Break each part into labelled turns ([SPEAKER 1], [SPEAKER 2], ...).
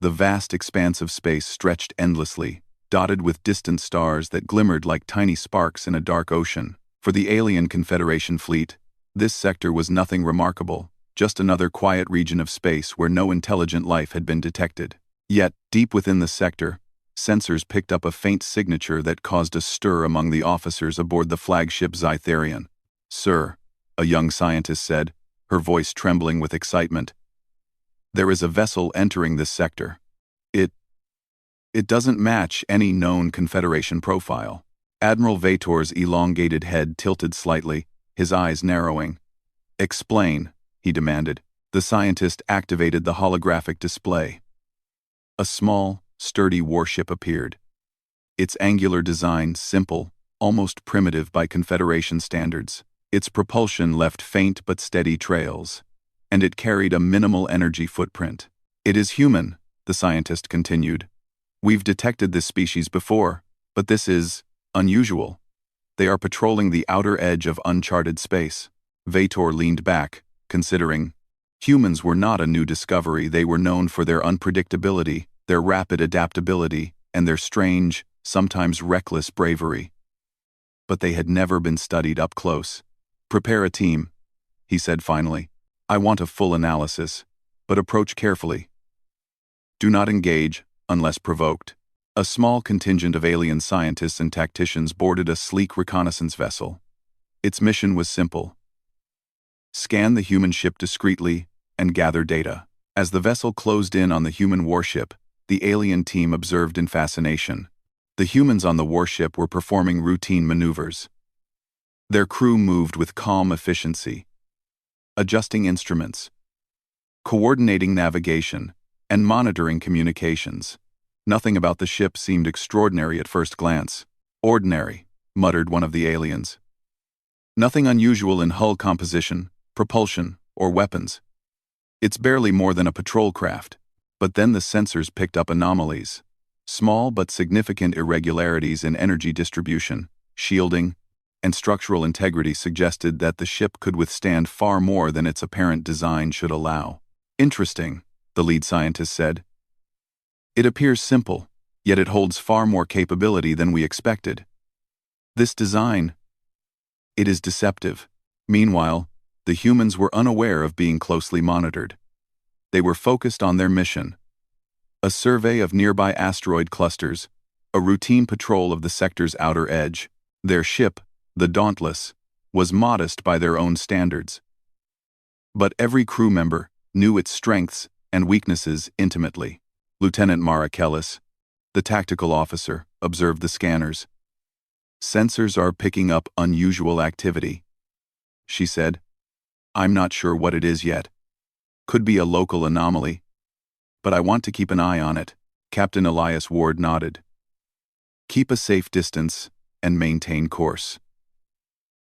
[SPEAKER 1] The vast expanse of space stretched endlessly, dotted with distant stars that glimmered like tiny sparks in a dark ocean. For the alien Confederation fleet, this sector was nothing remarkable, just another quiet region of space where no intelligent life had been detected. Yet, deep within the sector, sensors picked up a faint signature that caused a stir among the officers aboard the flagship Zytherian. "Sir," a young scientist said, her voice trembling with excitement, "there is a vessel entering this sector. It doesn't match any known Confederation profile." Admiral Vator's elongated head tilted slightly, his eyes narrowing. "Explain," he demanded. The scientist activated the holographic display. A small, sturdy warship appeared. Its angular design simple, almost primitive by Confederation standards. Its propulsion left faint but steady trails, and it carried a minimal energy footprint. "It is human," the scientist continued. "We've detected this species before, but this is unusual. They are patrolling the outer edge of uncharted space." Vator leaned back, considering. Humans were not a new discovery. They were known for their unpredictability, their rapid adaptability, and their strange, sometimes reckless bravery. But they had never been studied up close. "Prepare a team," he said finally. "I want a full analysis, but approach carefully. Do not engage unless provoked." A small contingent of alien scientists and tacticians boarded a sleek reconnaissance vessel. Its mission was simple: scan the human ship discreetly and gather data. As the vessel closed in on the human warship, the alien team observed in fascination. The humans on the warship were performing routine maneuvers. Their crew moved with calm efficiency, adjusting instruments, coordinating navigation, and monitoring communications. Nothing about the ship seemed extraordinary at first glance. "Ordinary," muttered one of the aliens. "Nothing unusual in hull composition, propulsion, or weapons. It's barely more than a patrol craft." But then the sensors picked up anomalies. Small but significant irregularities in energy distribution, shielding, and structural integrity suggested that the ship could withstand far more than its apparent design should allow. "Interesting," the lead scientist said. "It appears simple, yet it holds far more capability than we expected. This design, it is deceptive." Meanwhile, the humans were unaware of being closely monitored. They were focused on their mission: a survey of nearby asteroid clusters, a routine patrol of the sector's outer edge. Their ship, the Dauntless, was modest by their own standards. But every crew member knew its strengths and weaknesses intimately. Lieutenant Mara Kellis, the tactical officer, observed the scanners. "Sensors are picking up unusual activity," she said. "I'm not sure what it is yet. Could be a local anomaly. But I want to keep an eye on it." Captain Elias Ward nodded. "Keep a safe distance and maintain course.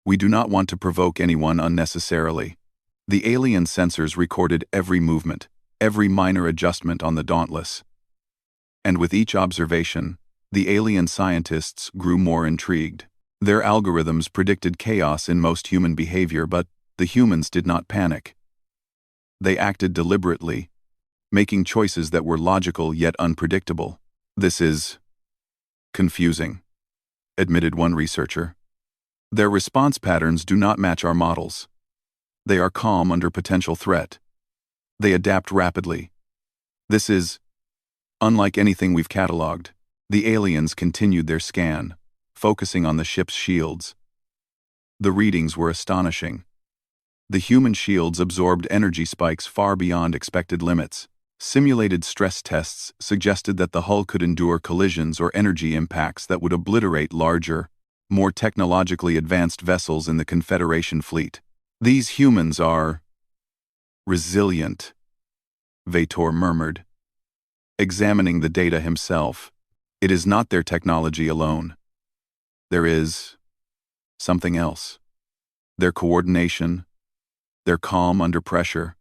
[SPEAKER 1] We do not want to provoke anyone unnecessarily." The alien sensors recorded every movement, every minor adjustment on the Dauntless. And with each observation, the alien scientists grew more intrigued. Their algorithms predicted chaos in most human behavior, but the humans did not panic. They acted deliberately, making choices that were logical yet unpredictable. "This is confusing," admitted one researcher. "Their response patterns do not match our models. They are calm under potential threat. They adapt rapidly. This is unlike anything we've cataloged." The aliens continued their scan, focusing on the ship's shields. The readings were astonishing. The human shields absorbed energy spikes far beyond expected limits. Simulated stress tests suggested that the hull could endure collisions or energy impacts that would obliterate larger, more technologically advanced vessels in the Confederation fleet. "These humans are resilient," Vator murmured, examining the data himself. "It is not their technology alone. There is something else. Their coordination, their calm under pressure.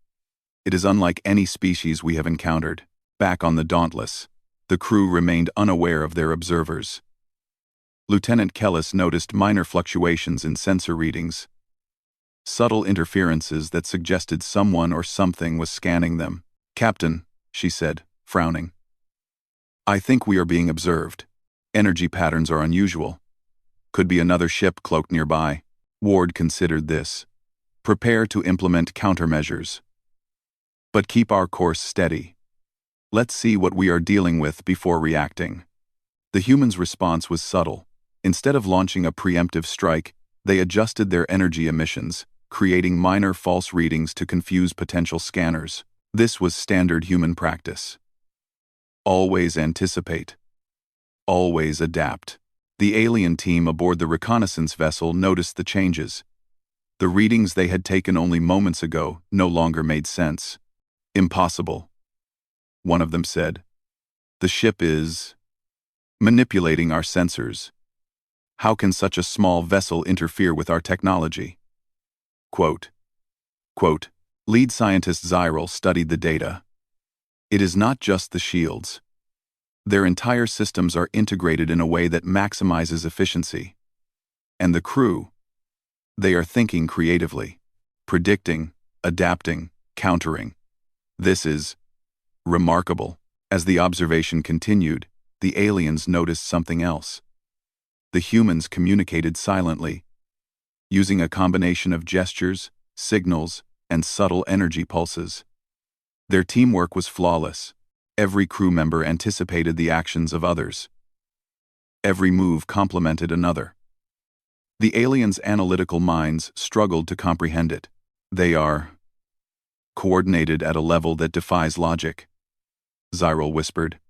[SPEAKER 1] It is unlike any species we have encountered." Back on the Dauntless, the crew remained unaware of their observers. Lieutenant Kellis noticed minor fluctuations in sensor readings, subtle interferences that suggested someone or something was scanning them. "Captain," she said, frowning, I think we are being observed. Energy patterns are unusual. Could be another ship cloaked nearby. Ward considered this. Prepare to implement countermeasures. But keep our course steady. Let's see what we are dealing with before reacting. The humans' response was subtle. Instead of launching a preemptive strike, they adjusted their energy emissions, creating minor false readings to confuse potential scanners. This was standard human practice. Always anticipate. Always adapt. The alien team aboard the reconnaissance vessel noticed the changes. The readings they had taken only moments ago no longer made sense. Impossible. One of them said. The ship is manipulating our sensors. How can such a small vessel interfere with our technology? Quote, Lead scientist Zyril studied the data. It is not just the shields. Their entire systems are integrated in a way that maximizes efficiency. And the crew, they are thinking creatively, predicting, adapting, countering. This is remarkable. As the observation continued, the aliens noticed something else. The humans communicated silently, using a combination of gestures, signals, and subtle energy pulses. Their teamwork was flawless. Every crew member anticipated the actions of others. Every move complemented another. The aliens' analytical minds struggled to comprehend it. They are coordinated at a level that defies logic, Zyril whispered.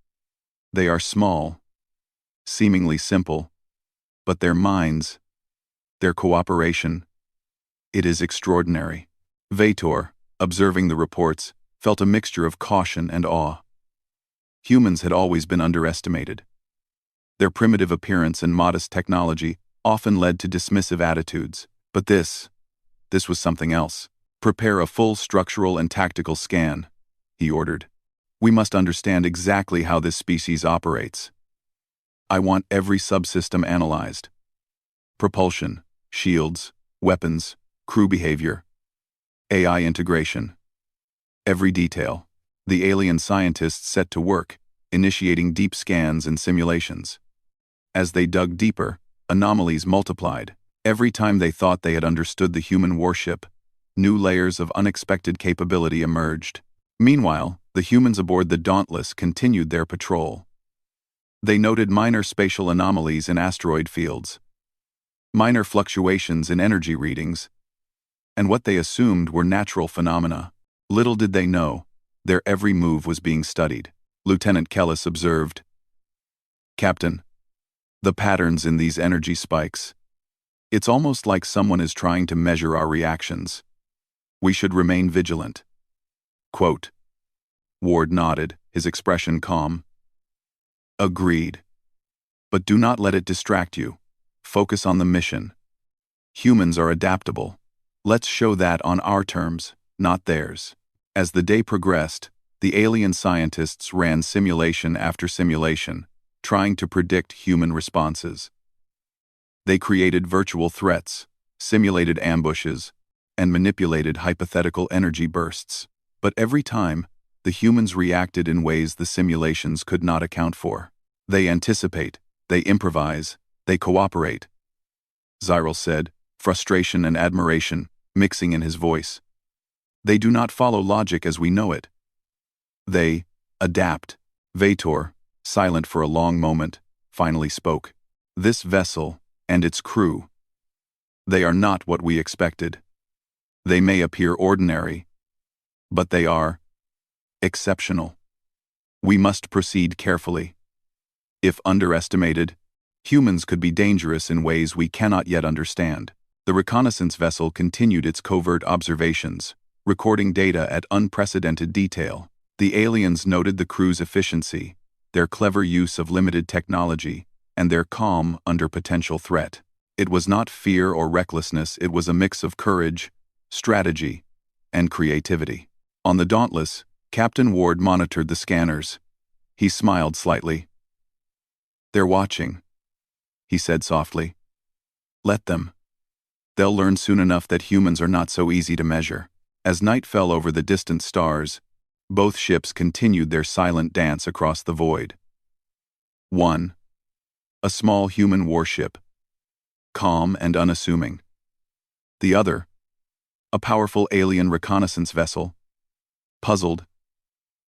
[SPEAKER 1] They are small, seemingly simple, but their minds, their cooperation, it is extraordinary. Vator, observing the reports, felt a mixture of caution and awe. Humans had always been underestimated. Their primitive appearance and modest technology often led to dismissive attitudes, but this was something else. Prepare a full structural and tactical scan, he ordered. We must understand exactly how this species operates. I want every subsystem analyzed. Propulsion, shields, weapons, crew behavior, AI integration. Every detail. The alien scientists set to work, initiating deep scans and simulations. As they dug deeper, anomalies multiplied. Every time they thought they had understood the human warship, new layers of unexpected capability emerged. Meanwhile, the humans aboard the Dauntless continued their patrol. They noted minor spatial anomalies in asteroid fields, minor fluctuations in energy readings, and what they assumed were natural phenomena. Little did they know, their every move was being studied. Lieutenant Kellis observed, Captain, the patterns in these energy spikes. It's almost like someone is trying to measure our reactions. We should remain vigilant. Quote. Ward nodded, his expression calm. Agreed. But do not let it distract you. Focus on the mission. Humans are adaptable. Let's show that on our terms, not theirs. As the day progressed, the alien scientists ran simulation after simulation, trying to predict human responses. They created virtual threats, simulated ambushes, and manipulated hypothetical energy bursts. But every time, the humans reacted in ways the simulations could not account for. They anticipate, they improvise, they cooperate. Zyril said, frustration and admiration mixing in his voice. They do not follow logic as we know it. They adapt. Vator, silent for a long moment, finally spoke. This vessel and its crew, they are not what we expected. They may appear ordinary, but they are exceptional. We must proceed carefully. If underestimated, humans could be dangerous in ways we cannot yet understand. The reconnaissance vessel continued its covert observations, recording data at unprecedented detail. The aliens noted the crew's efficiency, their clever use of limited technology, and their calm under potential threat. It was not fear or recklessness, it was a mix of courage, strategy, and creativity. On the Dauntless, Captain Ward monitored the scanners. He smiled slightly. They're watching, he said softly. Let them. They'll learn soon enough that humans are not so easy to measure. As night fell over the distant stars, both ships continued their silent dance across the void. One, a small human warship, calm and unassuming. The other, a powerful alien reconnaissance vessel, puzzled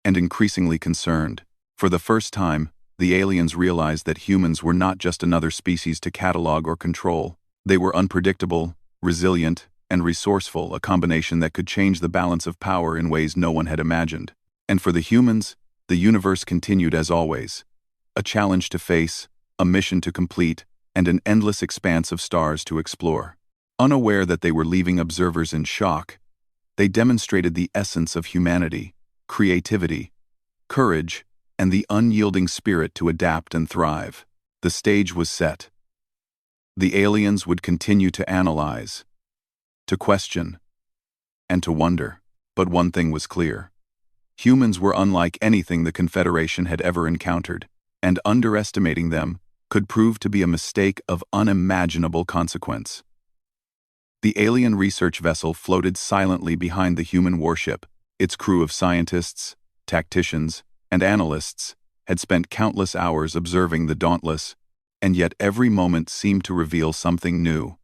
[SPEAKER 1] and increasingly concerned. For the first time, the aliens realized that humans were not just another species to catalog or control. They were unpredictable, resilient, and resourceful, a combination that could change the balance of power in ways no one had imagined. And for the humans, the universe continued as always. A challenge to face, a mission to complete, and an endless expanse of stars to explore. Unaware that they were leaving observers in shock, they demonstrated the essence of humanity, creativity, courage, and the unyielding spirit to adapt and thrive. The stage was set. The aliens would continue to analyze, to question, and to wonder. But one thing was clear. Humans were unlike anything the Confederation had ever encountered, and underestimating them could prove to be a mistake of unimaginable consequence. The alien research vessel floated silently behind the human warship. Its crew of scientists, tacticians, and analysts had spent countless hours observing the Dauntless, and yet every moment seemed to reveal something new.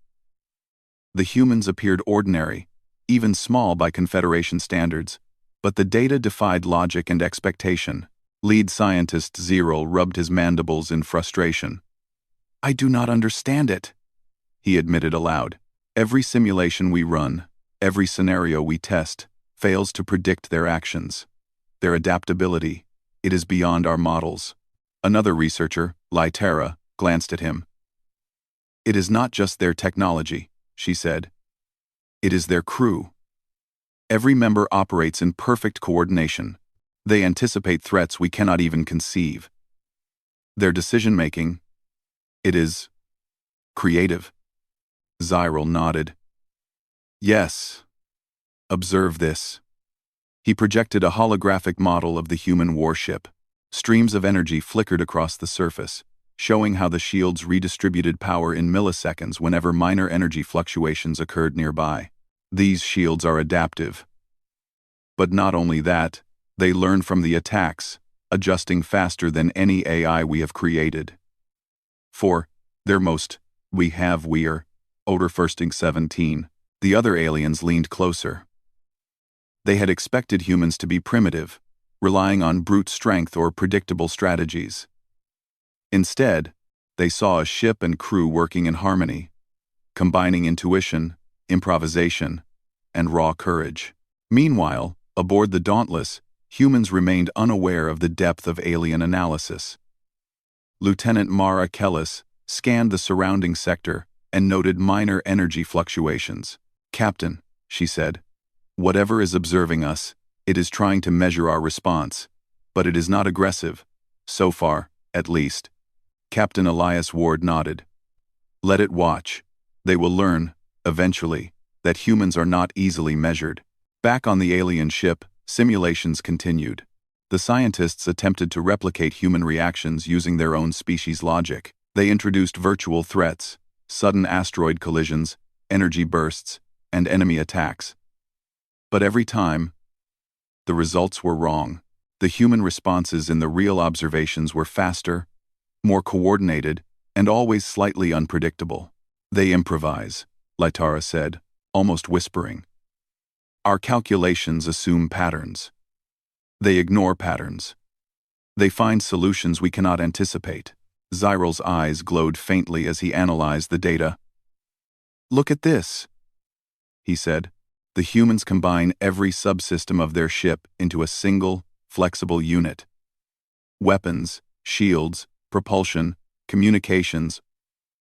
[SPEAKER 1] The humans appeared ordinary, even small by Confederation standards, but the data defied logic and expectation. Lead scientist Zero rubbed his mandibles in frustration. "I do not understand it," he admitted aloud. "Every simulation we run, every scenario we test, fails to predict their actions. Their adaptability, it is beyond our models." Another researcher, Lytara, glanced at him. "It is not just their technology," she said. "It is their crew. Every member operates in perfect coordination. They anticipate threats we cannot even conceive. Their decision-making, it is creative." Zyril nodded. "Yes. Observe this." He projected a holographic model of the human warship. Streams of energy flickered across the surface, showing how the shields redistributed power in milliseconds whenever minor energy fluctuations occurred nearby. These shields are adaptive. But not only that, they learn from the attacks, adjusting faster than any AI we have created. For their most, we're Odorfirsting 17. The other aliens leaned closer. They had expected humans to be primitive, relying on brute strength or predictable strategies. Instead, they saw a ship and crew working in harmony, combining intuition, improvisation, and raw courage. Meanwhile, aboard the Dauntless, humans remained unaware of the depth of alien analysis. Lieutenant Mara Kellis scanned the surrounding sector and noted minor energy fluctuations. "Captain," she said, "whatever is observing us, it is trying to measure our response, but it is not aggressive, so far, at least." Captain Elias Ward nodded. "Let it watch. They will learn, eventually, that humans are not easily measured." Back on the alien ship, simulations continued. The scientists attempted to replicate human reactions using their own species' logic. They introduced virtual threats, sudden asteroid collisions, energy bursts, and enemy attacks. But every time, the results were wrong. The human responses in the real observations were faster, more coordinated, and always slightly unpredictable. "They improvise," Lytara said, almost whispering. "Our calculations assume patterns. They ignore patterns. They find solutions we cannot anticipate." Zyril's eyes glowed faintly as he analyzed the data. "Look at this," he said. "The humans combine every subsystem of their ship into a single, flexible unit. Weapons, shields, propulsion, communications,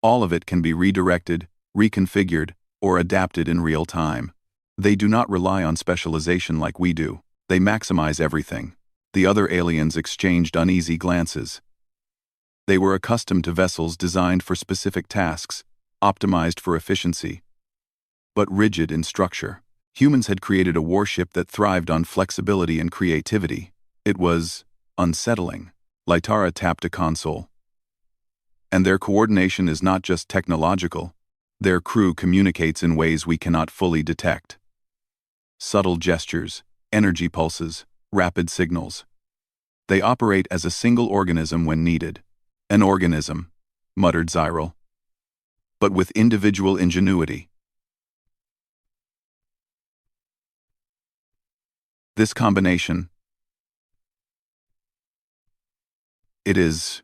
[SPEAKER 1] all of it can be redirected, reconfigured, or adapted in real time. They do not rely on specialization like we do. They maximize everything." The other aliens exchanged uneasy glances. They were accustomed to vessels designed for specific tasks, optimized for efficiency, but rigid in structure. Humans had created a warship that thrived on flexibility and creativity. It was unsettling. Lytara tapped a console. "And their coordination is not just technological. Their crew communicates in ways we cannot fully detect. Subtle gestures, energy pulses, rapid signals. They operate as a single organism when needed. An organism, muttered Zyril, but with individual ingenuity. This combination, it is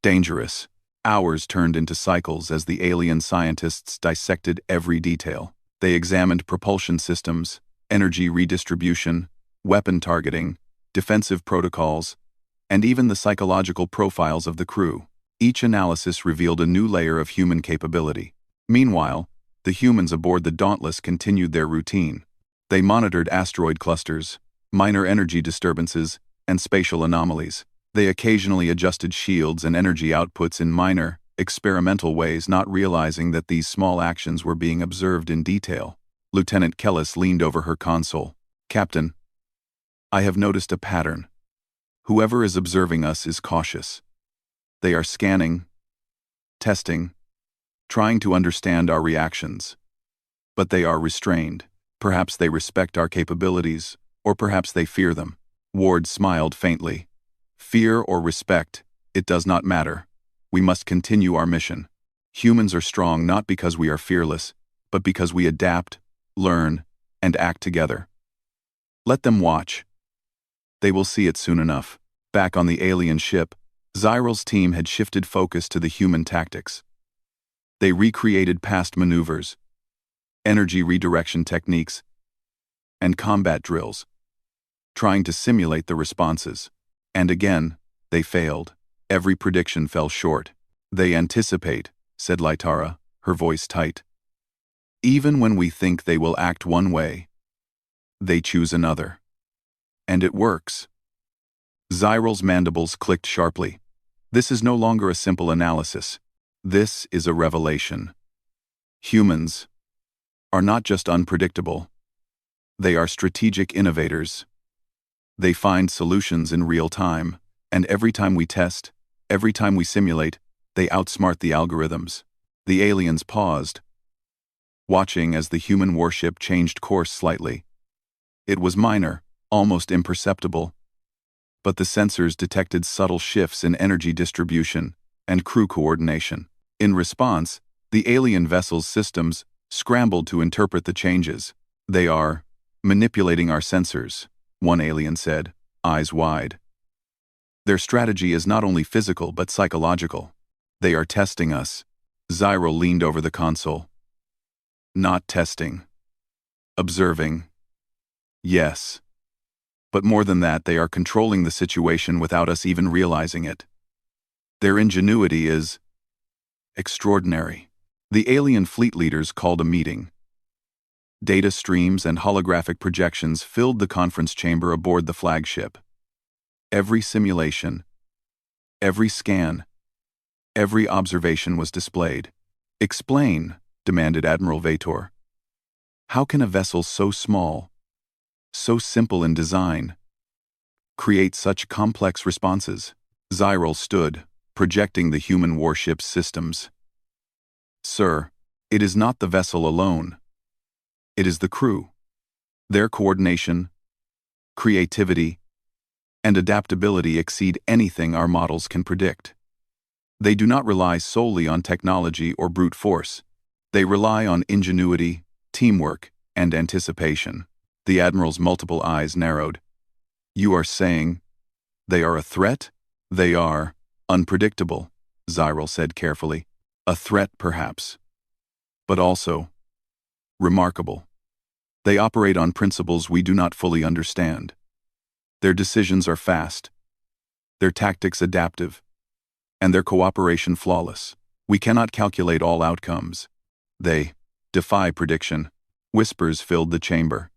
[SPEAKER 1] dangerous. Hours turned into cycles as the alien scientists dissected every detail. They examined propulsion systems, energy redistribution, weapon targeting, defensive protocols, and even the psychological profiles of the crew. Each analysis revealed a new layer of human capability. Meanwhile, the humans aboard the Dauntless continued their routine. They monitored asteroid clusters, minor energy disturbances, and spatial anomalies. They occasionally adjusted shields and energy outputs in minor, experimental ways, not realizing that these small actions were being observed in detail. Lieutenant Kellis leaned over her console. "Captain, I have noticed a pattern. Whoever is observing us is cautious. They are scanning, testing, trying to understand our reactions. But they are restrained. Perhaps they respect our capabilities, or perhaps they fear them." Ward smiled faintly. "Fear or respect, it does not matter. We must continue our mission. Humans are strong not because we are fearless, but because we adapt, learn, and act together. Let them watch. They will see it soon enough." Back on the alien ship, Zyril's team had shifted focus to the human tactics. They recreated past maneuvers, energy redirection techniques, and combat drills, trying to simulate the responses. And again, they failed. Every prediction fell short. "They anticipate," said Lytara, her voice tight. "Even when we think they will act one way, they choose another. And it works." Zyril's mandibles clicked sharply. "This is no longer a simple analysis. This is a revelation. Humans are not just unpredictable. They are strategic innovators. They find solutions in real time, and every time we test, every time we simulate, they outsmart the algorithms." The aliens paused, watching as the human warship changed course slightly. It was minor, almost imperceptible, but the sensors detected subtle shifts in energy distribution and crew coordination. In response, the alien vessel's systems scrambled to interpret the changes. "They are manipulating our sensors," one alien said, eyes wide. "Their strategy is not only physical but psychological. They are testing us." Zyril leaned over the console. "Not testing. Observing. Yes. But more than that, they are controlling the situation without us even realizing it. Their ingenuity is extraordinary." The alien fleet leaders called a meeting. Data streams and holographic projections filled the conference chamber aboard the flagship. Every simulation, every scan, every observation was displayed. "Explain," demanded Admiral Vator. "How can a vessel so small, so simple in design, create such complex responses?" Zyril stood, projecting the human warship's systems. "Sir, it is not the vessel alone. It is the crew. Their coordination, creativity, and adaptability exceed anything our models can predict. They do not rely solely on technology or brute force. They rely on ingenuity, teamwork, and anticipation." The Admiral's multiple eyes narrowed. "You are saying they are a threat?" "They are unpredictable," Zyril said carefully. "A threat, perhaps, but also remarkable. They operate on principles we do not fully understand. Their decisions are fast, their tactics adaptive, and their cooperation flawless. We cannot calculate all outcomes. They defy prediction." Whispers filled the chamber.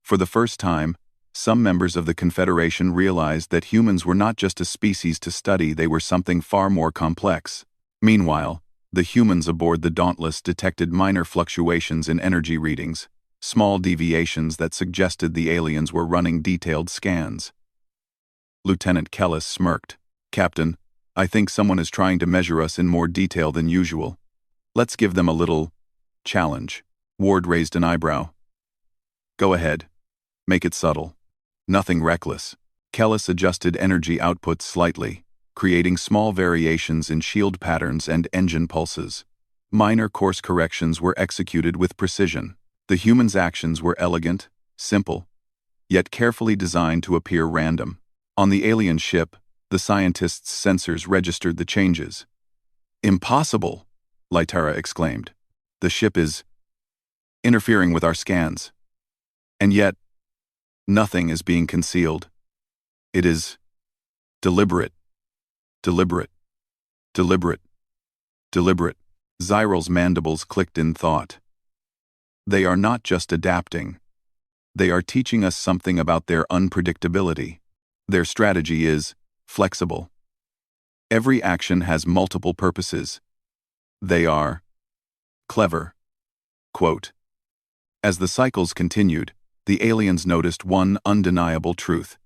[SPEAKER 1] For the first time, some members of the Confederation realized that humans were not just a species to study, they were something far more complex. Meanwhile, the humans aboard the Dauntless detected minor fluctuations in energy readings, small deviations that suggested the aliens were running detailed scans. Lieutenant Kellis smirked. "Captain, I think someone is trying to measure us in more detail than usual. Let's give them a little challenge." Ward raised an eyebrow. "Go ahead. Make it subtle. Nothing reckless." Kellis adjusted energy output slightly, creating small variations in shield patterns and engine pulses. Minor course corrections were executed with precision. The humans' actions were elegant, simple, yet carefully designed to appear random. On the alien ship, the scientists' sensors registered the changes. "Impossible!" Lytara exclaimed. "The ship is interfering with our scans. And yet, nothing is being concealed. It is deliberate, deliberate, deliberate, deliberate." Zyral's mandibles clicked in thought. They are not just adapting. They are teaching us something about their unpredictability. Their strategy is flexible. Every action has multiple purposes. They are clever. Quote. As the cycles continued, the aliens noticed one undeniable truth.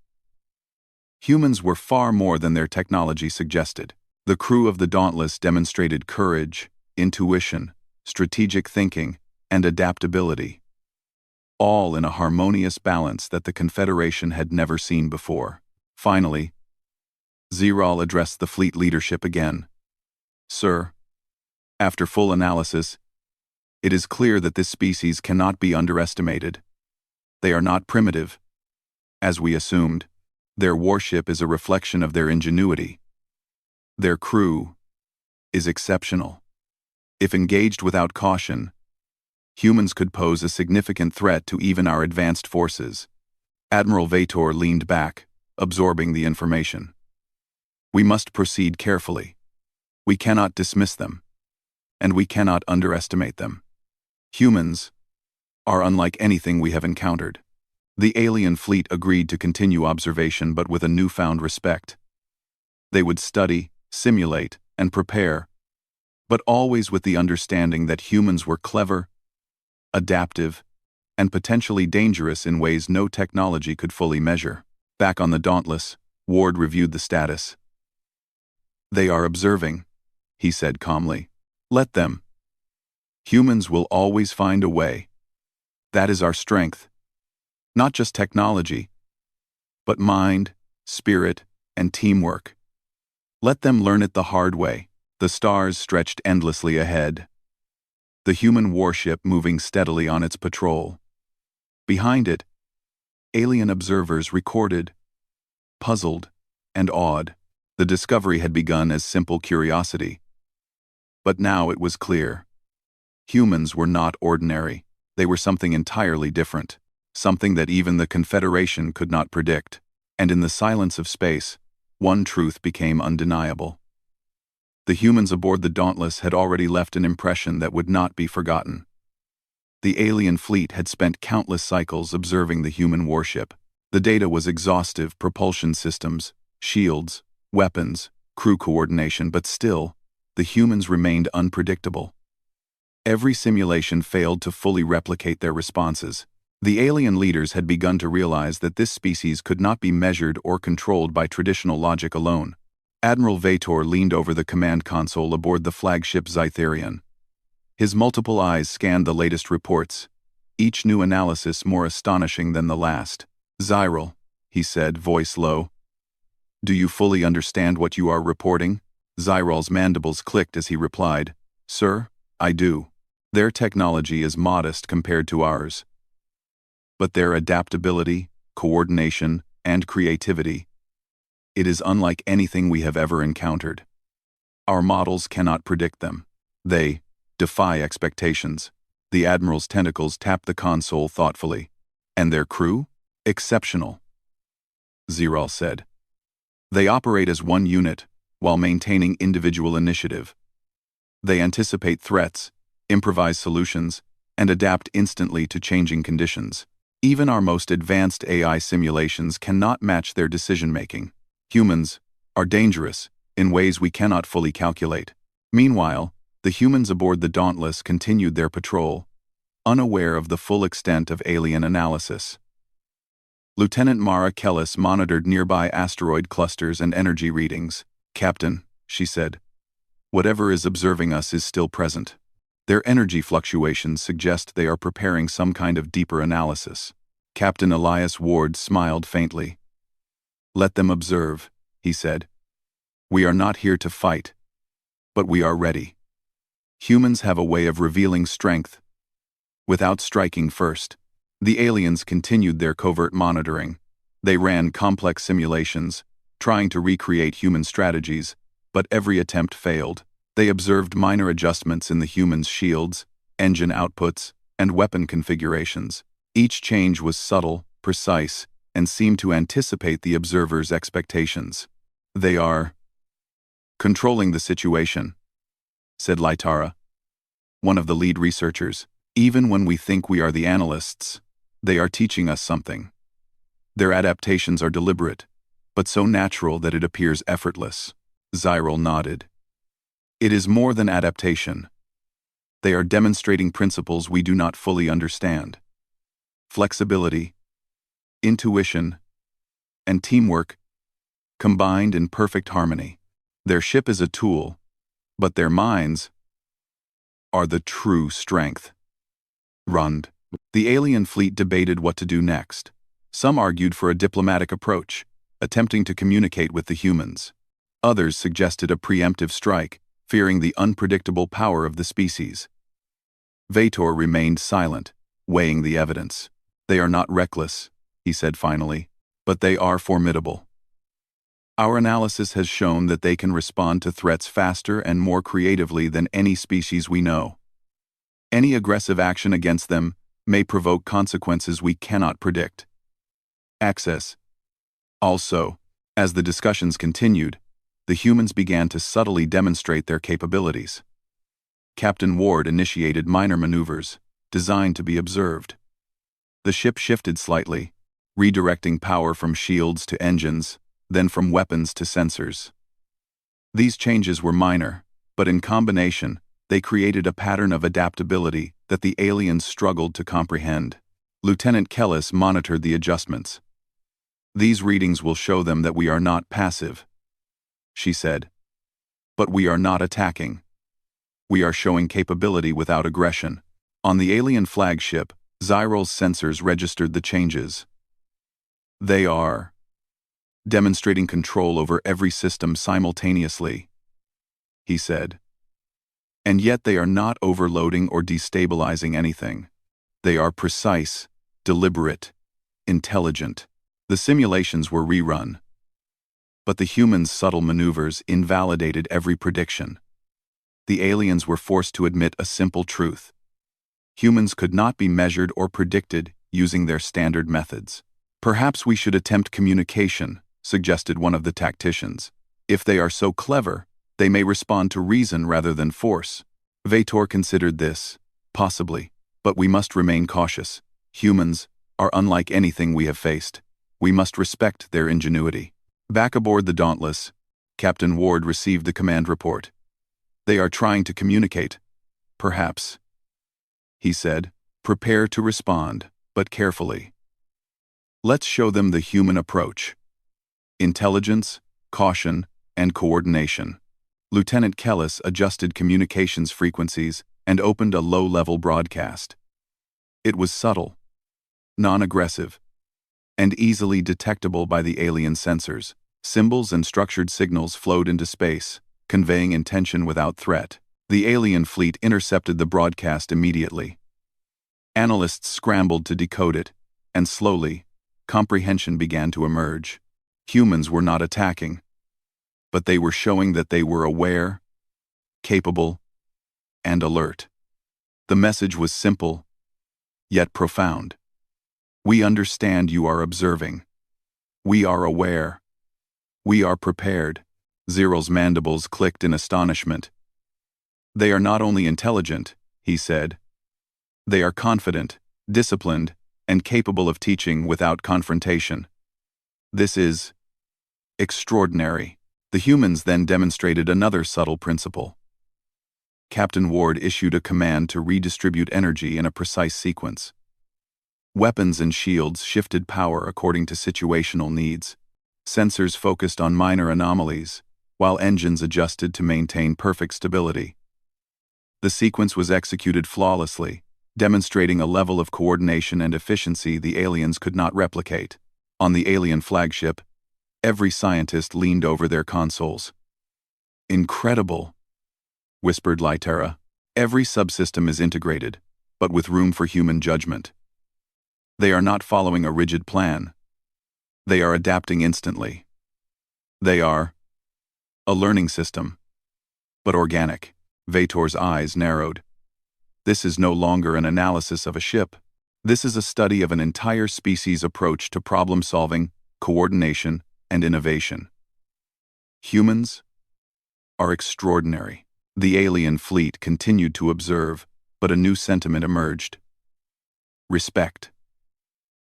[SPEAKER 1] Humans were far more than their technology suggested. The crew of the Dauntless demonstrated courage, intuition, strategic thinking, and adaptability, all in a harmonious balance that the Confederation had never seen before. Finally, Ziral addressed the fleet leadership again. "Sir, after full analysis, it is clear that this species cannot be underestimated. They are not primitive, as we assumed. Their warship is a reflection of their ingenuity. Their crew is exceptional. If engaged without caution, humans could pose a significant threat to even our advanced forces." Admiral Vator leaned back, absorbing the information. "We must proceed carefully. We cannot dismiss them, and we cannot underestimate them. Humans are unlike anything we have encountered." The alien fleet agreed to continue observation, but with a newfound respect. They would study, simulate, and prepare, but always with the understanding that humans were clever, adaptive, and potentially dangerous in ways no technology could fully measure. Back on the Dauntless, Ward reviewed the status. "They are observing," he said calmly. "Let them. Humans will always find a way. That is our strength. Not just technology, but mind, spirit, and teamwork. Let them learn it the hard way." The stars stretched endlessly ahead, the human warship moving steadily on its patrol. Behind it, alien observers recorded, puzzled, and awed. The discovery had begun as simple curiosity, but now it was clear. Humans were not ordinary. They were something entirely different, something that even the Confederation could not predict. And in the silence of space, one truth became undeniable. The humans aboard the Dauntless had already left an impression that would not be forgotten. The alien fleet had spent countless cycles observing the human warship. The data was exhaustive: propulsion systems, shields, weapons, crew coordination, but still, the humans remained unpredictable. Every simulation failed to fully replicate their responses. The alien leaders had begun to realize that this species could not be measured or controlled by traditional logic alone. Admiral Vator leaned over the command console aboard the flagship Zytherian. His multiple eyes scanned the latest reports, each new analysis more astonishing than the last. "Zyral," he said, voice low. "Do you fully understand what you are reporting?" Zyral's mandibles clicked as he replied, "Sir, I do. Their technology is modest compared to ours. But their adaptability, coordination, and creativity, it is unlike anything we have ever encountered. Our models cannot predict them. They defy expectations." The Admiral's tentacles tapped the console thoughtfully. "And their crew? Exceptional," Ziral said. "They operate as one unit, while maintaining individual initiative. They anticipate threats, improvise solutions, and adapt instantly to changing conditions. Even our most advanced AI simulations cannot match their decision-making. Humans are dangerous in ways we cannot fully calculate." Meanwhile, the humans aboard the Dauntless continued their patrol, unaware of the full extent of alien analysis. Lieutenant Mara Kellis monitored nearby asteroid clusters and energy readings. "Captain," she said, "whatever is observing us is still present. Their energy fluctuations suggest they are preparing some kind of deeper analysis." Captain Elias Ward smiled faintly. "Let them observe," he said. We are not here to fight, but we are ready. Humans have a way of revealing strength without striking first. The aliens continued their covert monitoring. They ran complex simulations, trying to recreate human strategies, but every attempt failed. They observed minor adjustments in the humans' shields, engine outputs, and weapon configurations. Each change was subtle, precise, and seemed to anticipate the observer's expectations. "They are controlling the situation," said Lytara, one of the lead researchers. "Even when we think we are the analysts, they are teaching us something. Their adaptations are deliberate, but so natural that it appears effortless." Zyril nodded. "It is more than adaptation. They are demonstrating principles we do not fully understand. Flexibility, intuition, and teamwork combined in perfect harmony. Their ship is a tool, but their minds are the true strength." Rund. The alien fleet debated what to do next. Some argued for a diplomatic approach, attempting to communicate with the humans. Others suggested a preemptive strike, fearing the unpredictable power of the species. Vator remained silent, weighing the evidence. "They are not reckless," he said finally, "but they are formidable. Our analysis has shown that they can respond to threats faster and more creatively than any species we know. Any aggressive action against them may provoke consequences we cannot predict." Access. Also, as the discussions continued, the humans began to subtly demonstrate their capabilities. Captain Ward initiated minor maneuvers, designed to be observed. The ship shifted slightly, redirecting power from shields to engines, then from weapons to sensors. These changes were minor, but in combination, they created a pattern of adaptability that the aliens struggled to comprehend. Lieutenant Kellis monitored the adjustments. "These readings will show them that we are not passive," she said. "But we are not attacking. We are showing capability without aggression." On the alien flagship, Zyril's sensors registered the changes. "They are demonstrating control over every system simultaneously," he said. "And yet they are not overloading or destabilizing anything. They are precise, deliberate, intelligent." The simulations were rerun, but the humans' subtle maneuvers invalidated every prediction. The aliens were forced to admit a simple truth. Humans could not be measured or predicted using their standard methods. "Perhaps we should attempt communication," suggested one of the tacticians. "If they are so clever, they may respond to reason rather than force." Vator considered this. "Possibly, but we must remain cautious. Humans are unlike anything we have faced. We must respect their ingenuity." Back aboard the Dauntless, Captain Ward received the command report. "They are trying to communicate. Perhaps," he said. "Prepare to respond, but carefully. Let's show them the human approach. Intelligence, caution, and coordination." Lieutenant Kellis adjusted communications frequencies and opened a low-level broadcast. It was subtle, non-aggressive, and easily detectable by the alien sensors. Symbols and structured signals flowed into space, conveying intention without threat. The alien fleet intercepted the broadcast immediately. Analysts scrambled to decode it, and slowly, comprehension began to emerge. Humans were not attacking, but they were showing that they were aware, capable, and alert. The message was simple, yet profound. "We understand you are observing. We are aware. We are prepared." Zyril's mandibles clicked in astonishment. "They are not only intelligent," he said. "They are confident, disciplined, and capable of teaching without confrontation. This is extraordinary." The humans then demonstrated another subtle principle. Captain Ward issued a command to redistribute energy in a precise sequence. Weapons and shields shifted power according to situational needs. Sensors focused on minor anomalies, while engines adjusted to maintain perfect stability. The sequence was executed flawlessly, demonstrating a level of coordination and efficiency the aliens could not replicate. On the alien flagship, every scientist leaned over their consoles. Incredible, whispered Lytera. Every subsystem is integrated, but with room for human judgment. They are not following a rigid plan. They are adapting instantly. They are a learning system, but organic. Vator's eyes narrowed. This is no longer an analysis of a ship. This is a study of an entire species' approach to problem-solving, coordination, and innovation. Humans are extraordinary. The alien fleet continued to observe, but a new sentiment emerged. Respect.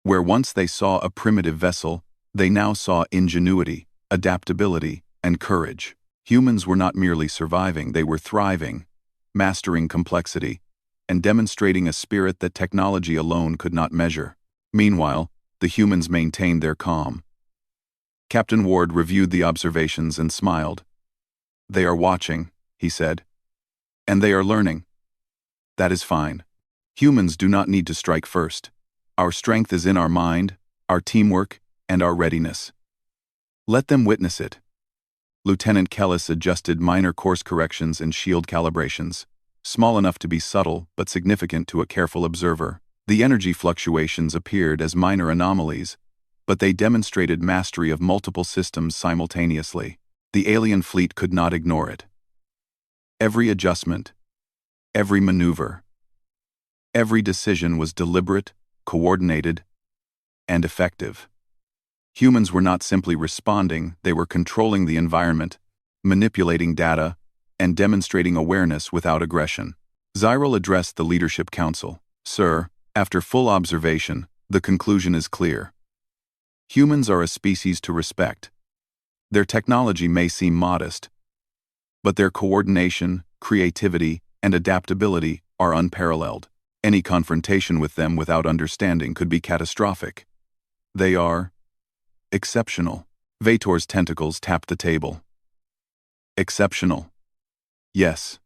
[SPEAKER 1] Where once they saw a primitive vessel, they now saw ingenuity, adaptability, and courage. Humans were not merely surviving, they were thriving, mastering complexity, and demonstrating a spirit that technology alone could not measure. Meanwhile, the humans maintained their calm. Captain Ward reviewed the observations and smiled. "They are watching," he said. "And they are learning. That is fine. Humans do not need to strike first. Our strength is in our mind, our teamwork, and our readiness. Let them witness it." Lieutenant Kellis adjusted minor course corrections and shield calibrations, small enough to be subtle but significant to a careful observer. The energy fluctuations appeared as minor anomalies, but they demonstrated mastery of multiple systems simultaneously. The alien fleet could not ignore it. Every adjustment, every maneuver, every decision was deliberate, coordinated, and effective. Humans were not simply responding, they were controlling the environment, manipulating data, and demonstrating awareness without aggression. Zyril addressed the Leadership Council. "Sir, after full observation, the conclusion is clear. Humans are a species to respect. Their technology may seem modest, but their coordination, creativity, and adaptability are unparalleled. Any confrontation with them without understanding could be catastrophic. They are exceptional." Vator's tentacles tapped the table. Exceptional. Yes.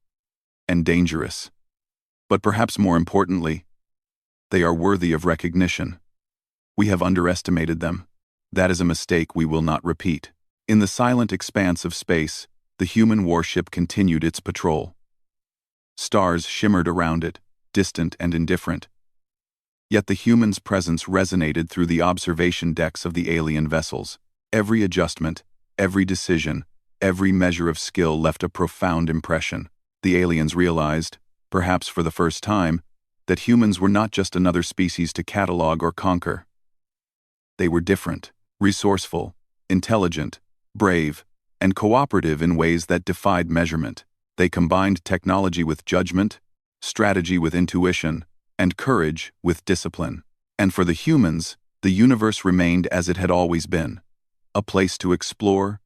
[SPEAKER 1] And dangerous. But perhaps more importantly, they are worthy of recognition. We have underestimated them. That is a mistake we will not repeat. In the silent expanse of space, the human warship continued its patrol. Stars shimmered around it, distant and indifferent. Yet the humans' presence resonated through the observation decks of the alien vessels. Every adjustment, every decision, every measure of skill left a profound impression. The aliens realized, perhaps for the first time, that humans were not just another species to catalog or conquer. They were different, resourceful, intelligent, brave, and cooperative in ways that defied measurement. They combined technology with judgment, strategy with intuition, and courage with discipline. And for the humans, the universe remained as it had always been, a place to explore,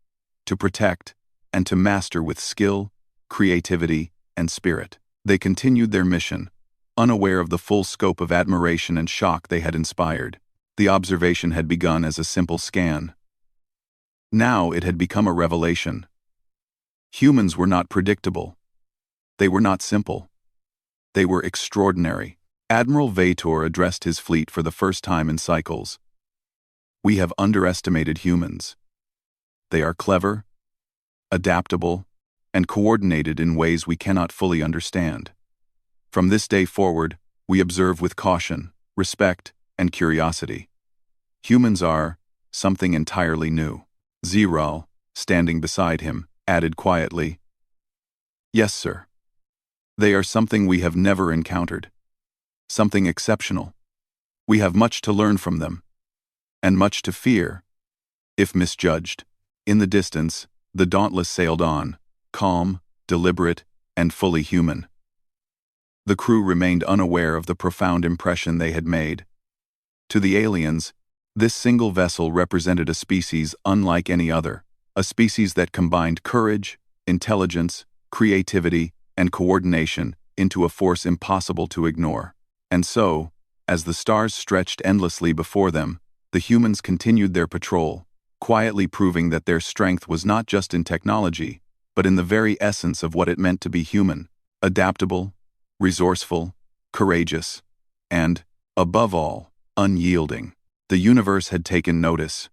[SPEAKER 1] to protect, and to master with skill, creativity, and spirit. They continued their mission, unaware of the full scope of admiration and shock they had inspired. The observation had begun as a simple scan. Now it had become a revelation. Humans were not predictable. They were not simple. They were extraordinary. Admiral Vator addressed his fleet for the first time in cycles. "We have underestimated humans. They are clever, adaptable, and coordinated in ways we cannot fully understand. From this day forward, we observe with caution, respect, and curiosity. Humans are something entirely new." Zyril, standing beside him, added quietly, "Yes, sir. They are something we have never encountered. Something exceptional. We have much to learn from them, and much to fear, if misjudged." In the distance, the Dauntless sailed on, calm, deliberate, and fully human. The crew remained unaware of the profound impression they had made. To the aliens, this single vessel represented a species unlike any other, a species that combined courage, intelligence, creativity, and coordination into a force impossible to ignore. And so, as the stars stretched endlessly before them, the humans continued their patrol, quietly proving that their strength was not just in technology, but in the very essence of what it meant to be human, adaptable, resourceful, courageous, and, above all, unyielding. The universe had taken notice.